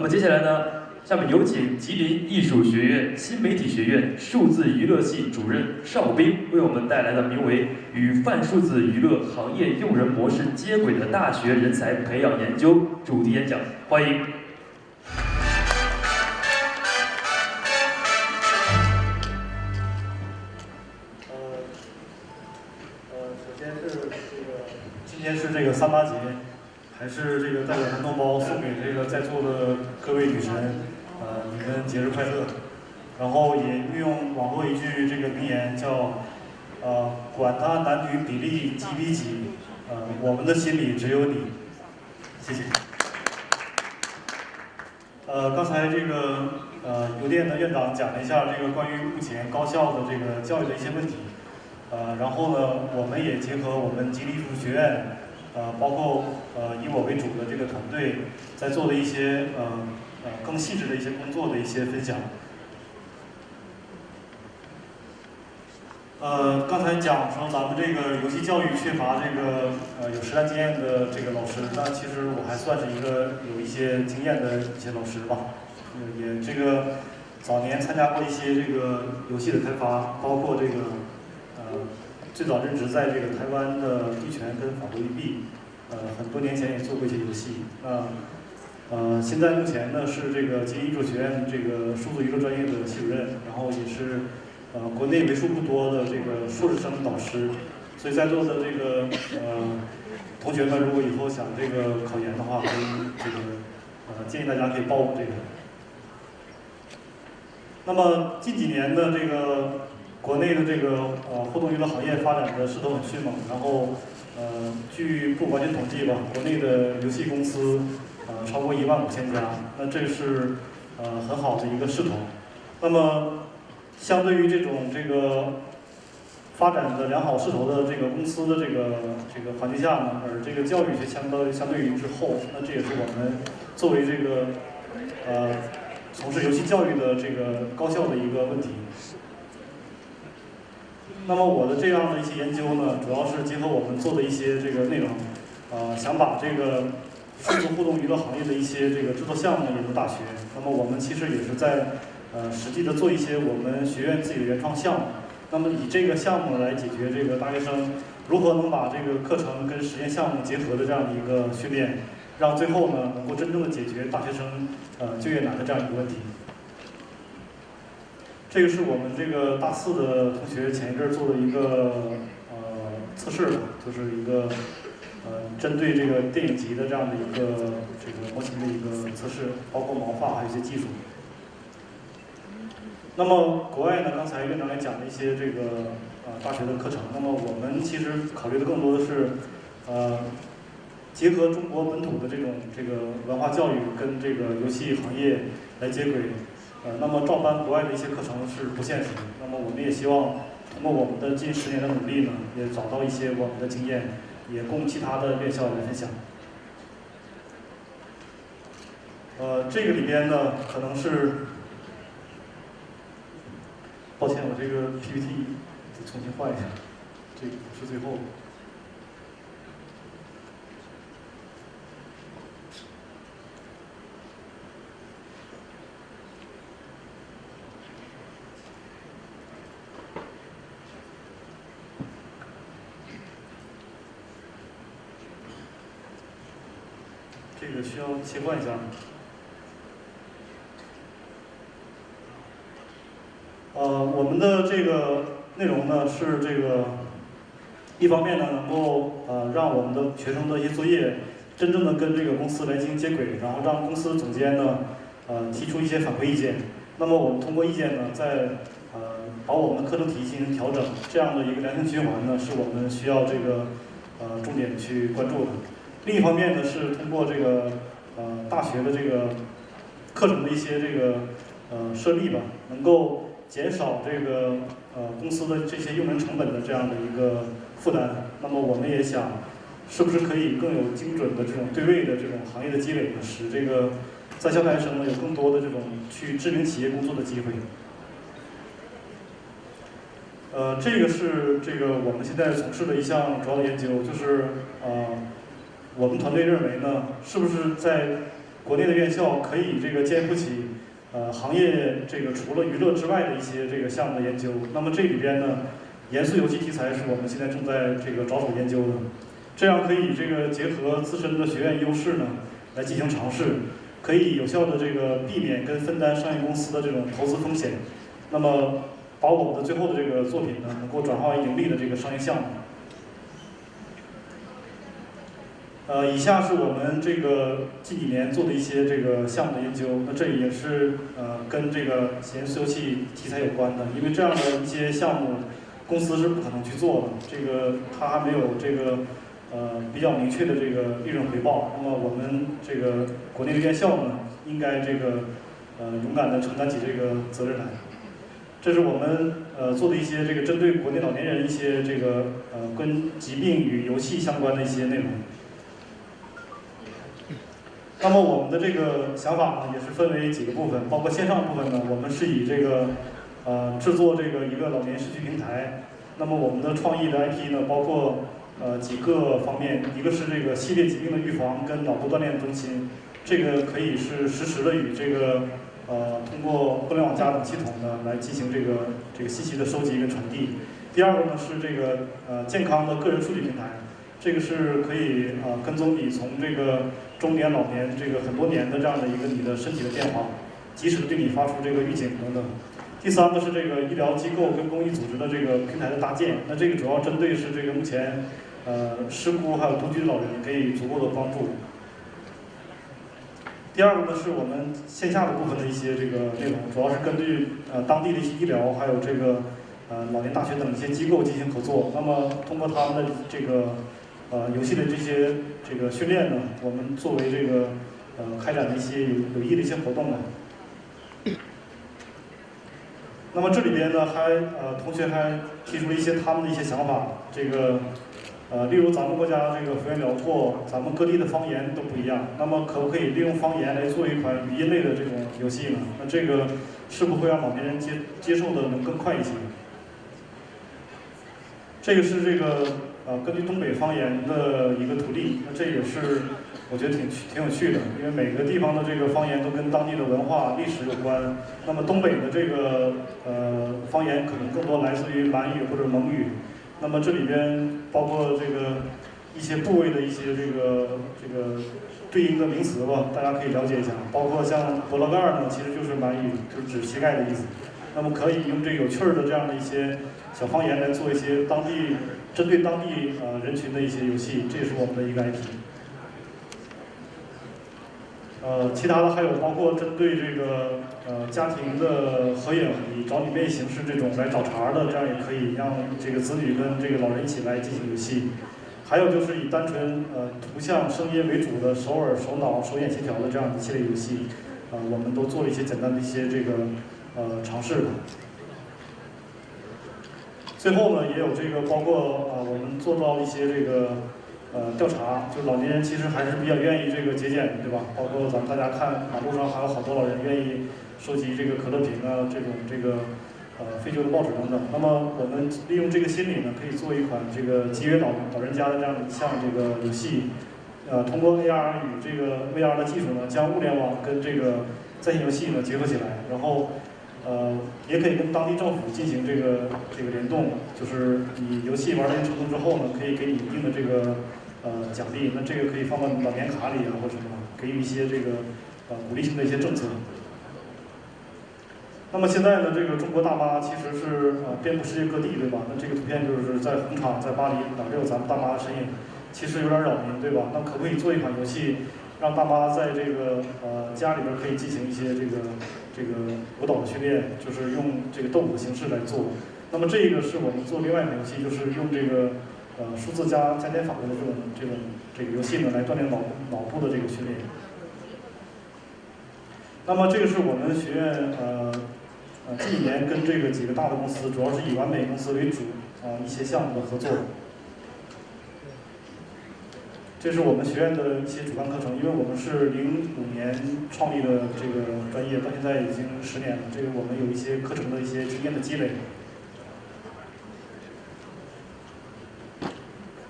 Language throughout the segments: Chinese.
么接下来呢，下面有请吉林艺术学院新媒体学院数字娱乐系主任邵兵为我们带来的名为“与泛数字娱乐行业用人模式接轨的大学人才培养研究”主题演讲，欢迎。 首先是今天是这个3·8节，还是这个代表男同胞送给这个在座的各位女神，你们节日快乐。然后也运用网络一句这个名言叫，管他男女比例几比几，我们的心里只有你。谢谢。刚才这个邮电的院长讲了一下这个关于目前高校的这个教育的一些问题。 然后呢，我们也结合我们吉林艺术学院，包括以我为主的这个团队，在做的一些更细致的一些工作的一些分享。刚才讲说咱们这个游戏教育缺乏这个有实战经验的这个老师，那其实我还算是一个有一些经验的一些老师吧，也这个早年参加过一些这个游戏的开发，包括这个。 最早任职在这个台湾的一拳跟法国育碧，很多年前也做过一些游戏。现在目前呢是这个吉林艺术学院这个数字娱乐专业的系主任，然后也是国内为数不多的这个硕士生导师。所以在座的这个同学们，如果以后想这个考研的话，可以这个建议大家可以报我这个。那么近几年的这个。 国内的这个互动娱乐行业发展的势头很迅猛，然后据不完全统计吧，国内的游戏公司超过15000家，那这是很好的一个势头。那么相对于这个发展的良好势头的这个公司的这个环境下呢，而这个教育却相对于滞后，那这也是我们作为这个从事游戏教育的这个高校的一个问题。 那么我的这样的一些研究呢，主要是结合我们做的一些这个内容，想把这个数字互动娱乐行业的一些这个制作项目引入大学。那么我们其实也是在实际的做一些我们学院自己的原创项目。那么以这个项目来解决这个大学生如何能把这个课程跟实验项目结合的这样的一个训练，让最后呢能够真正的解决大学生就业难的这样一个问题。 这个是我们这个大4的同学前一阵做的一个测试吧，就是一个针对这个电影级的这样的一个这个模型的一个测试，包括毛发还有一些技术。那么国外呢，刚才院长也讲了一些这个大学的课程，那么我们其实考虑的更多的是结合中国本土的这个文化教育跟这个游戏行业来接轨。 那么照搬国外的一些课程是不现实的。那么我们也希望通过我们的近10年的努力呢，也找到一些我们的经验，也供其他的院校来分享。这个里边呢，可能是，抱歉，我这个 PPT 得重新换一下，这个是最后。 这个需要切换一下。我们的这个内容呢是这个，一方面呢能够让我们的学生的一些作业真正的跟这个公司来进行接轨，然后让公司总监呢提出一些反馈意见。那么我们通过意见呢，再把我们的课程体系进行调整，这样的一个良性循环呢，是我们需要这个重点去关注的。 另一方面呢，是通过这个大学的这个课程的一些这个设立吧，能够减少这个公司的这些用人成本的这样的一个负担。那么我们也想，是不是可以更有精准的这种对位的这种行业的积累呢，使这个在校大学生呢有更多的这种去知名企业工作的机会。这个是这个我们现在从事的一项主要的研究，就是我们团队认为呢，是不是在国内的院校可以这个肩负起行业这个除了娱乐之外的一些这个项目的研究。那么这里边呢，严肃游戏题材是我们现在正在这个着手研究的，这样可以这个结合自身的学院优势呢来进行尝试，可以有效的这个避免跟分担商业公司的这种投资风险，那么把我们的最后的这个作品呢能够转化为盈利的这个商业项目。以下是我们这个近几年做的一些这个项目的研究，那这也是跟这个严肃游戏题材有关的，因为这样的一些项目，公司是不可能去做的，这个它还没有这个比较明确的这个利润回报。那么我们这个国内的院校呢，应该这个勇敢的承担起这个责任来。这是我们做的一些这个针对国内老年人一些这个跟疾病与游戏相关的一些内容。那么我们的这个想法呢，也是分为几个部分，包括线上部分呢，我们是以这个制作这个一个老年社区平台。那么我们的创意的 IP 呢，包括几个方面，一个是这个系列疾病的预防跟脑部锻炼中心，这个可以是实时的与这个通过互联网加等系统呢来进行这个信息的收集跟传递。第二个呢是这个健康的个人数据平台，这个是可以跟踪你从这个中年、老年这个很多年的这样的一个你的身体的变化，及时的对你发出这个预警等等。第三个是这个医疗机构跟公益组织的这个平台的搭建，那这个主要针对是这个目前失孤还有独居的老人给予足够的帮助。第二个呢是我们线下的部分的一些这个内容，主要是根据当地的一些医疗还有这个老年大学等一些机构进行合作。那么通过他们的这个游戏的这些这个训练呢，我们作为这个开展的一些有益的一些活动呢。那么这里边呢同学还提出了一些他们的一些想法，这个例如咱们国家这个幅员辽阔，咱们各地的方言都不一样，那么可不可以利用方言来做一款语音类的这种游戏呢？那这个是不是会让老年人接受的能更快一些？这个是这个根据东北方言的一个图例，那这也是我觉得挺有趣的，因为每个地方的这个方言都跟当地的文化历史有关。那么东北的这个方言可能更多来自于满语或者蒙语。那么这里边包括这个一些部位的一些这个对应的名词吧，大家可以了解一下。包括像脖子盖儿呢，其实就是满语，就是指膝盖的意思。那么可以用这个有趣儿的这样的一些小方言来做一些针对当地人群的一些游戏，这也是我们的一个 IP。其他的还有包括针对这个家庭的合影，以找你妹形式这种来找茬的，这样也可以让这个子女跟这个老人一起来进行游戏。还有就是以单纯图像、声音为主的手耳、手脑、手眼协调的这样一系列游戏，我们都做了一些简单的一些这个尝试。最后呢，也有这个包括我们做到一些这个调查，就老年人其实还是比较愿意这个节俭，对吧？包括咱们大家看马路上还有好多老人愿意收集这个可乐瓶啊，这个废旧的报纸等等。那么我们利用这个心理呢，可以做一款这个节约老人家的这样一项这个游戏，通过 AR 与这个 VR 的技术呢，将物联网跟这个在线游戏呢结合起来，然后也可以跟当地政府进行这个联动，就是你游戏玩到一定程度之后呢，可以给你一定的这个奖励，那这个可以放到你老年卡里啊，或者什么，给予一些这个鼓励性的一些政策。那么现在呢，这个中国大妈其实是遍布世界各地，对吧？那这个图片就是在红场、在巴黎哪儿都有咱们大妈的身影，其实有点扰民，对吧？那可不可以做一款游戏，让大妈在这个家里边可以进行一些这个舞蹈的训练，就是用这个斗舞的形式来做。那么这个是我们做另外一款游戏，就是用这个数字加减法的这个游戏呢，来锻炼脑部的这个训练。那么这个是我们学院近几年跟这个几个大的公司，主要是以完美公司为主一些项目的合作。这是我们学院的一些主干课程，因为我们是05年创立的这个专业，到现在已经10年了。这个我们有一些课程的一些经验的积累。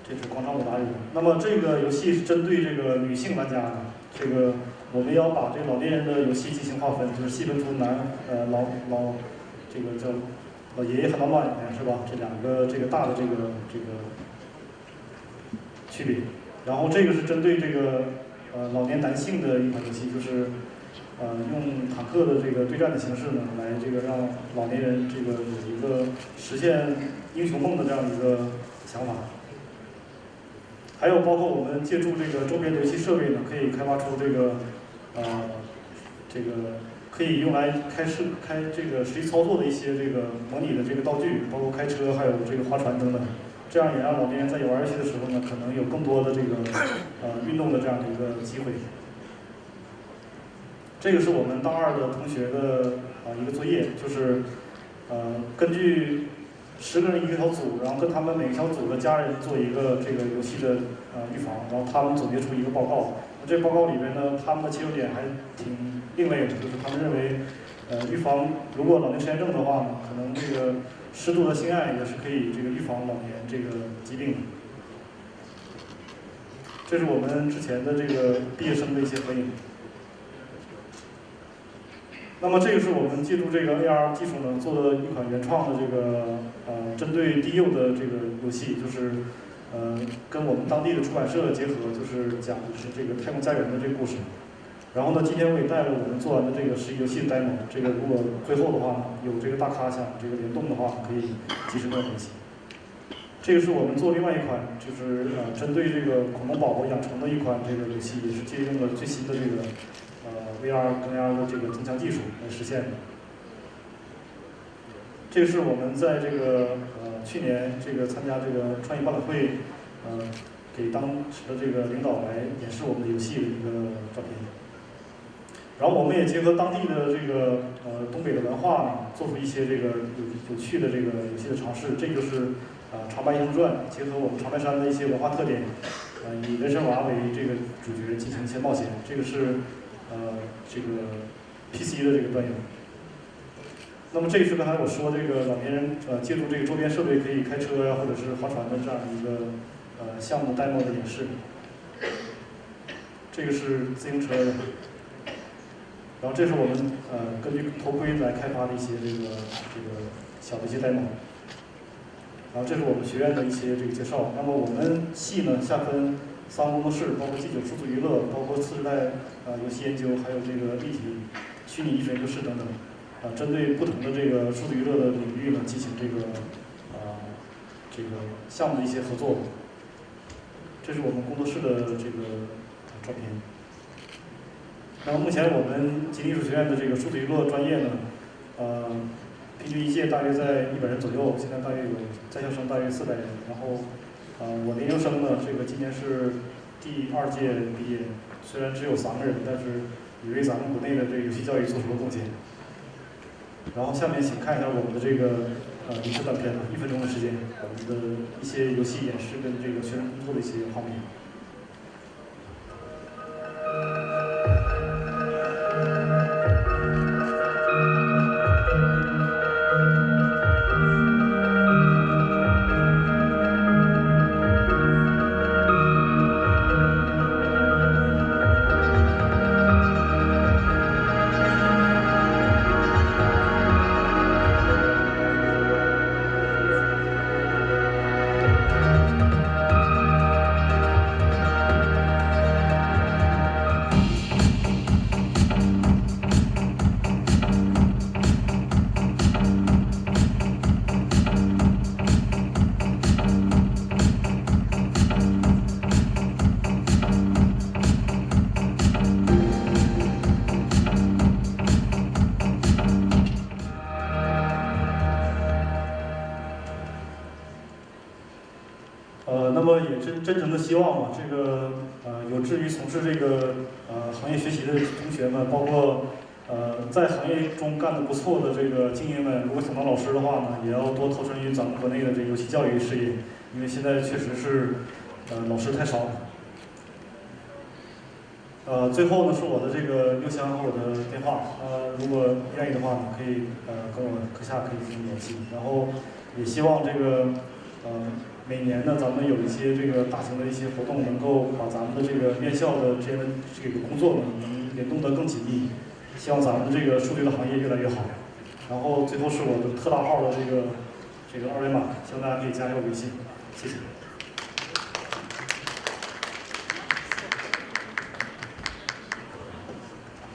这是广场舞打语。那么这个游戏是针对这个女性玩家的，这个我们要把这个老年人的游戏进行划分，就是细分出这个叫老爷爷和老奶奶是吧？这两个这个大的这个区别。然后这个是针对这个老年男性的一款游戏，就是用坦克的这个对战的形式呢，来这个让老年人这个有一个实现英雄梦的这样一个想法。还有包括我们借助这个周边的游戏设备呢，可以开发出这个可以用来开这个实际操作的一些这个模拟的这个道具，包括开车，还有这个划船等等。这样也让老年人在玩游戏的时候呢，可能有更多的这个运动的这样的一个机会。这个是我们大二的同学的一个作业，就是根据10个人一个小组，然后跟他们每个小组的家人做一个这个游戏的预防，然后他们总结出一个报告。这报告里边呢，他们的切入点还挺另类的，就是他们认为预防如果老年痴呆症的话呢，可能这个适度的性爱也是可以这个预防老年这个疾病的。这是我们之前的这个毕业生的一些合影。那么这个是我们借助这个 AR 技术呢，做的一款原创的这个针对低幼的这个游戏，就是跟我们当地的出版社结合，就是讲的是这个太空家园的这个故事。然后呢，今天我也带了我们做完的这个实际游戏的 demo， 这个如果会后的话呢，有这个大咖想这个联动的话，可以及时跟我联系。这个是我们做另外一款，就是针对这个恐龙宝宝养成的一款这个游戏，也是借用了最新的这个VR 跟 AR 的这个增强技术来实现的。这个是我们在这个去年这个参加这个创意博览会，给当时的这个领导来演示我们的游戏的一个照片。然后我们也结合当地的这个东北的文化呢，做出一些这个有趣的这个游戏的尝试。这就是长白英雄传结合我们长白山的一些文化特点，以人参娃为这个主角进行一些冒险。这个是这个 PC 的这个端游。那么这个是刚才我说这个老年人借助这个周边设备可以开车呀，或者是划船的这样一个项目 demo 的演示。这个是自行车的。然后这是我们根据头盔来开发的一些这个小的一些 demo。然后这是我们学院的一些这个介绍。那么我们系呢下分3个工作室，包括G9数字娱乐，包括次世代游戏研究，还有这个立体虚拟艺术研究室等等。针对不同的这个数字娱乐的领域呢，进行这个项目的一些合作。这是我们工作室的这个照片。那么目前我们吉林艺术学院的这个数字娱乐专业呢，平均一届大约在100人左右，现在大约有在校生大约400人。然后我的研究生呢，这个今年是第2届毕业，虽然只有3个人，但是也为咱们国内的这个游戏教育做出了贡献。然后下面请看一下我们的这个影视短片，1分钟的时间，我们的一些游戏演示跟这个学生工作的一些画面。那么也真诚的希望嘛，这个有志于从事这个行业学习的同学们，包括在行业中干得不错的这个精英们，如果想当老师的话呢，也要多投身于咱们国内的这个游戏教育事业，因为现在确实是老师太少了。最后呢是我的这个邮箱和我的电话，如果愿意的话呢，可以跟我课下可以进行联系。然后也希望这个每年呢，咱们有一些这个大型的一些活动，能够把咱们的这个院校的这些这个工作呢，能联动得更紧密。希望咱们这个数据的行业越来越好。然后最后是我的特大号的这个二维码，希望大家可以加一下微信，谢谢。